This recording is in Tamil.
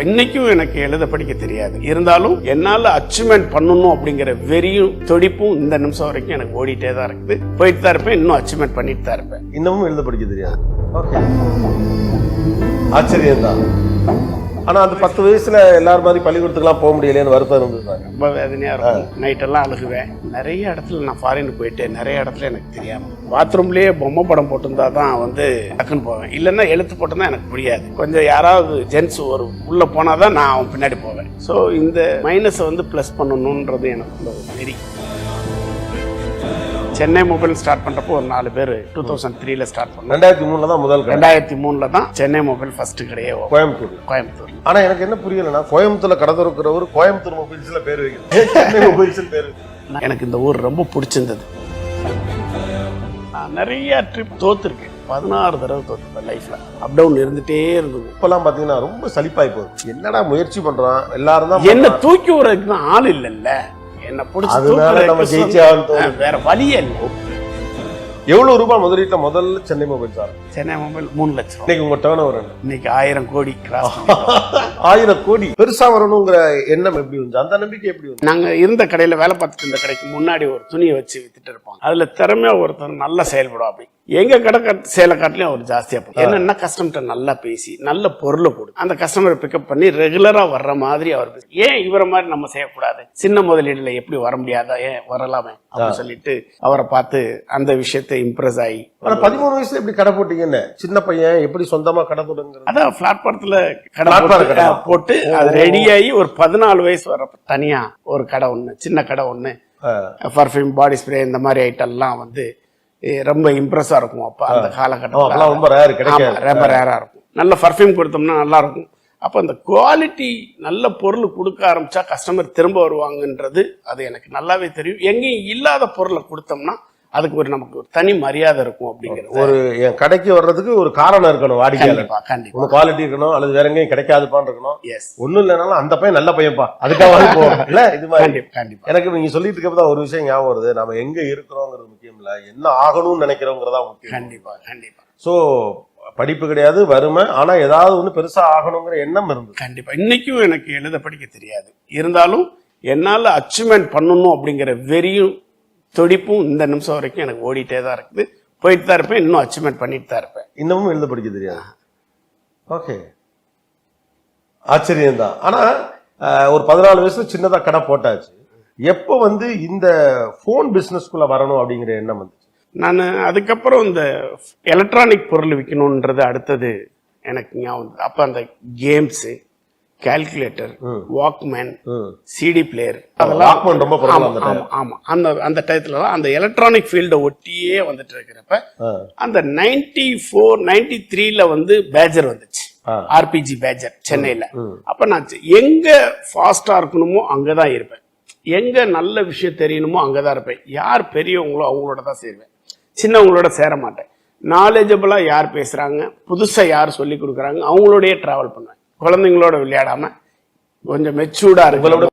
இன்னைக்கும் எனக்கு எழுத படிக்க தெரியாது. இருந்தாலும் என்னால அச்சீவ்மெண்ட் பண்ணணும் அப்படிங்கிற வெறியும் துடிப்பும் இந்த நிமிஷம் வரைக்கும் எனக்கு ஓடிட்டே தான் இருக்குது. போயிட்டு தான் இருப்பேன், இன்னும் அச்சீவ்மெண்ட் பண்ணிட்டு தான் இருப்பேன். இன்னமும் எழுத படிக்க தெரியாது. ஓகே, ஆச்சரியம் தான். ஆனா அந்த 10 வயசுல எல்லாரும் மாதிரி பள்ளிக்கூடத்துக்குலாம் போக முடியலைன்னு வருத்தம் இருந்தது. ரொம்ப வேதனையா இருக்கும். நைட்டெல்லாம் அழுகுவேன். நிறைய இடத்துல நான் ஃபாரினுக்கு போயிட்டு நிறைய இடத்துல எனக்கு தெரியாம பாத்ரூம்லயே பொம்மை படம் போட்டிருந்தா தான் டக்குன்னு போவேன். இல்லைன்னா எழுத்து போட்டிருந்தா எனக்கு புரியாது. கொஞ்சம் யாராவது ஜென்ஸ் ஒரு உள்ள போனாதான் நான் அவன் பின்னாடி போவேன். ஸோ இந்த மைனஸை பிளஸ் பண்ணணுன்றது எனக்கு வெறி. சென்னை மொபைல் ஸ்டார்ட் பண்றப்போ ஒரு 4 பேர் 2003ல ஸ்டார்ட் பண்ணோம். 2003ல தான் முதல் 2003ல தான் சென்னை மொபைல் ஃபர்ஸ்ட் கடையே கோயம்புத்தூர். ஆனா எனக்கு என்ன புரியலன்னா, கோயம்புத்தூர்ல கடை திறக்கிறவர் கோயம்புத்தூர் மொபைல்ஸ்ல பேர் வைக்கிறது, சென்னை மொபைல்ஸ்ல பேர். எனக்கு இந்த ஊர் ரொம்ப பிடிச்சிருந்தது. நான் நிறைய ட்ரிப் தோத்துருக்கேன். 16 தடவை தோத்துருப்பேன் லைஃப்ல. அப் டவுன் இருந்துட்டே இருந்தது. இப்பெல்லாம் பாத்தீங்கன்னா ரொம்ப சலிப்பாய் போகுது. என்னடா முயற்சி பண்றான், எல்லாரும் தான் என்ன தூக்கி விடுறதுக்கு தான் ஆள் இல்லைல்ல. என்ன வேற வழியே இல்லை. எவ்வளவு ரூபாய் முதலீட்டுல முதல்ல Chennai mobile sir? Chennai mobile 3 லட்சம். இன்னைக்கு உங்க டர்ன் ஓவர் இன்னைக்கு 1000 கோடி கிராஸ். 1000 கோடி பெருசா வரணுங்கிற எண்ணம் எப்படி வந்து, அந்த நம்பிக்கை எப்படி வந்து? நாங்க இருந்த கடையில வேலை பார்த்துட்டு இருந்த கடைக்கு முன்னாடி ஒரு துணியை வச்சு வித்துட்டு இருப்பாங்க. அதுல திறமையா ஒருத்தர் நல்லா செயல்படும். அப்படி எங்க கடை சேலை காட்டிலையும் அவர் ஜாஸ்தியா போகும். என்னன்னா கஸ்டமர்கிட்ட நல்லா பேசி நல்ல பொருளை போடு, அந்த கஸ்டமரை பிக்கப் பண்ணி ரெகுலரா வர்ற மாதிரி அவர் பேசி. ஏன் இவரை மாதிரி நம்ம செய்யக்கூடாது, சின்ன முதலீடுல எப்படி வர முடியாதா, ஏன் வரலாமே அப்படின்னு சொல்லிட்டு அவரை பார்த்து அந்த விஷயத்தை இம்ப்ரெஸ் ஆகி. 13 வயசுல எப்படி கடை போட்டீங்கன்னு, சின்ன பையன் எப்படி சொந்தமா கடை போடுங்க? அதான் பிளாட்பாரத்துல கடை போட்டு அது ரெடி ஆகி ஒரு 14 வயசு வர்றப்ப தனியா ஒரு கடை ஒண்ணு, சின்ன கடை ஒண்ணு, பர்ஃபியூம், பாடி ஸ்ப்ரே, இந்த மாதிரி ஐட்டம் எல்லாம் ரொம்ப இம்ப்ரெஸ்ஸா இருக்கும். அப்ப அந்த காலகட்டத்தில் ரொம்ப ரேரா இருக்கும். நல்ல பர்ஃபியூம் கொடுத்தோம்னா நல்லா இருக்கும். அப்ப அந்த குவாலிட்டி நல்ல பொருள் கொடுக்க ஆரம்பிச்சா கஸ்டமர் திரும்ப வருவாங்கன்றது அது எனக்கு நல்லாவே தெரியும். எங்கேயும் இல்லாத பொருளை கொடுத்தோம்னா அதுக்கு நமக்கு ஒரு தனி மரியாதை இருக்கும். அப்படிங்கிறது ஒரு என் கடைக்கு வர்றதுக்கு ஒரு காரணம் இருக்கணும். வாடிக்கையாளர் கண்டிப்பா குவாலிட்டி இருக்கணும், அல்லது வேற எங்கேயும் கிடைக்காதுப்பான்னு இருக்கணும். ஒண்ணும் இல்லைனாலும் அந்த பையன் நல்ல பையன்பா, அதுக்காக இல்ல இது மாதிரி. கண்டிப்பா எனக்கு நீங்க சொல்லிட்டு இருக்கப்பதான் ஒரு விஷயம் ஞாபகம் வருது. நம்ம எங்க இருக்கிறோங்கிறது முக்கியம் இல்ல, என்ன ஆகணும்னு நினைக்கிறோங்கிறதா முக்கியம். கண்டிப்பா. சோ படிப்பு கிடையாது, வறுமை, ஆனா ஏதாவது ஒண்ணு பெருசா ஆகணுங்கிற எண்ணம் இருந்தது. கண்டிப்பா. இன்னைக்கும் எனக்கு எழுத படிக்க தெரியாது. இருந்தாலும் என்னால அச்சீவ்மெண்ட் பண்ணணும் அப்படிங்கிற வெறியும் துடிப்பும் இந்த நிமிஷம் வரைக்கும் எனக்கு ஓடிட்டே தான் இருக்குது. போயிட்டு தான் இருப்பேன், இன்னும் அச்சீவ்மெண்ட் பண்ணிட்டு தான் இருப்பேன். இன்னமும் எழுத படிக்க தெரியாது. ஓகே, ஆச்சரியம் தான். ஆனா ஒரு 14 வயசுல சின்னதா கடை போட்டாச்சு. எப்போ இந்த போன் பிசினஸ்குள்ள வரணும் அப்படிங்கிற எண்ணம் வந்துச்சு? நான் அதுக்கப்புறம் இந்த எலக்ட்ரானிக் பொருள் விற்கணுன்றது அடுத்தது எனக்கு ஞாபகம். அப்ப அந்த games, calculator, Walkman, CD player, அதெல்லாம் ரொம்ப ஆமா அந்த டயத்துல அந்த எலக்ட்ரானிக் ஃபீல்ட ஒட்டியே வந்துட்டு இருக்கிறப்ப அந்த 94 93ல பேஜர் வந்துச்சு, ஆர்பிஜி பேஜர் சென்னையில. அப்ப நான் எங்க ஃபாஸ்டா இருக்கணுமோ அங்கதான் இருப்பேன், எங்க நல்ல விஷயம் தெரியணுமோ அங்கதான் இருப்பேன். யார் பெரியவங்களோ அவங்களோட தான் சேருவேன், சின்னவங்களோட சேர மாட்டேன். நாலேஜபிளா யார் பேசுறாங்க, புதுசா யார் சொல்லி கொடுக்குறாங்க அவங்களோடய டிராவல் பண்ணுவேன். குழந்தைங்களோட விளையாடாம கொஞ்சம் மெச்சூர்டா இருக்கு.